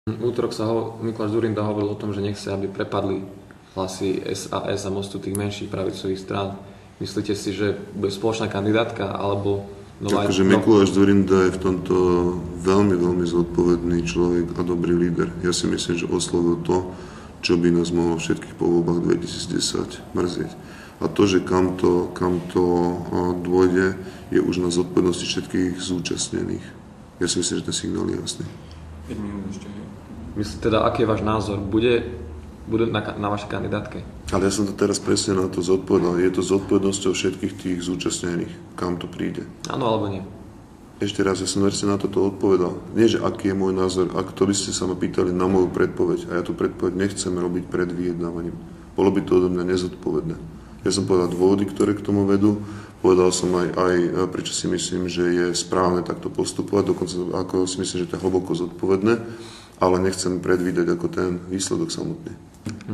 Útorok Mikuláš Dzurinda hovoril o tom, že nechce, aby prepadli hlasy SAS a Mostu tých menších pravicových strán. Myslíte si, že bude spoločná kandidátka, alebo nová... Takže Mikuláš Dzurinda je v tomto veľmi, veľmi zodpovedný človek a dobrý líder. Ja si myslím, že oslovil to, čo by nás mohlo všetkých po voľbách 2010 mrzieť. A to, že kam to dôjde, je už na zodpovednosti všetkých zúčastnených. Ja si myslím, že ten signál je jasný. 5 minút ešte. Myslíte teda, aký je váš názor? Bude na vašej kandidátke? Ale ja som to teraz presne na to zodpovedal. Je to zodpovednosťou všetkých tých zúčastnených, kam to príde. Áno alebo nie? Ešte raz, ja som presne na toto odpovedal. Nie, že aký je môj názor, ak to by ste sa ma pýtali na moju predpoveď, a ja tú predpoveď nechcem robiť pred vyjednávaním. Bolo by to odo mňa nezodpovedné. Ja som povedal dôvody, ktoré k tomu vedú, povedal som aj prečo si myslím, že je správne takto postupovať, dokonca ako si myslím, že to je hlboko zodpovedné, ale nechcem predvídať ako ten výsledok samotný.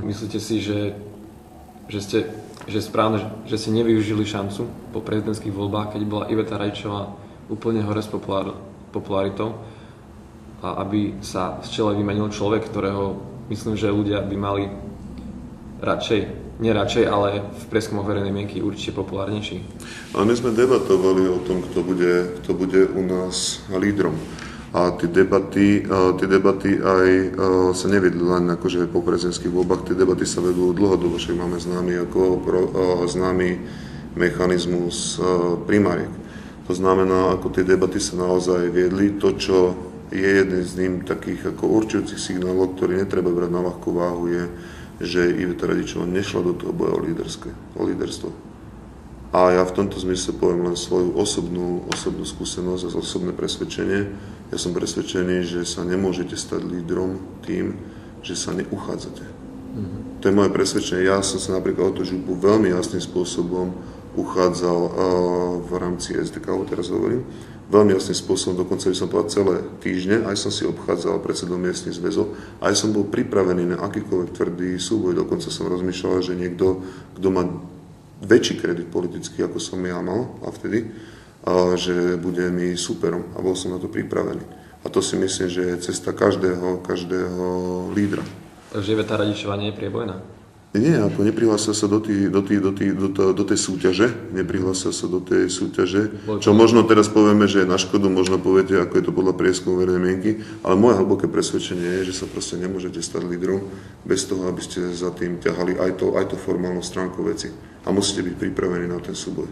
Myslíte si, že je správne, že ste nevyužili šancu po prezidentských voľbách, keď bola Iveta Radičová úplne hore s popularitou, a aby sa z čela vymenil človek, ktorého myslím, že ľudia by mali ale v prieskumoch verejnej mienky určite populárnejší? Ale my sme debatovali o tom, kto bude u nás lídrom. A tie debaty aj sa nevedli len akože po prezidentských voľbách, tie debaty sa vedú dlhodobo, však máme známy mechanizmus primáriek. To znamená, ako tie debaty sa naozaj viedli, to, čo je jeden z ním takých ako určujúcich signálov, ktorý netreba brať na ľahkú váhu, je, že Iveta Radičová nešla do toho boja o líderstvo. A ja v tomto zmysle poviem len svoju osobnú skúsenosť a osobné presvedčenie. Ja som presvedčený, že sa nemôžete stať lídrom tým, že sa neuchádzate. To je moje presvedčenie. Ja som sa napríklad o tú župu veľmi jasným spôsobom uchádzal v rámci SDK, teraz hovorím. Veľmi jasným spôsobom, dokonca by som povedal celé týždne, aj som si obchádzal predsedom miestnych zväzov, aj som bol pripravený na akýkoľvek tvrdý súboj. Dokonca som rozmýšľal, že niekto, kto má väčší kredit politický, ako som ja mal a vtedy, že bude mi superom a bol som na to pripravený. A to si myslím, že je cesta každého lídra. Takže Iveta Radičová nie je priebojná? Nie, ako neprihlásil sa do tej súťaže, čo možno teraz povieme, že je na škodu, možno poviete, ako je to podľa prieskumu verejnej mienky, ale moje hlboké presvedčenie je, že sa proste nemôžete stať lídrom bez toho, aby ste za tým ťahali aj to formálnu stránku veci. A musíte byť pripravení na ten súboj.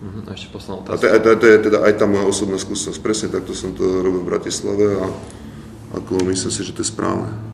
A ešte posledná otázka. A to je teda aj tá moja osobná skúsenosť. Presne takto som to robil v Bratislave a ako myslím si, že to je správne.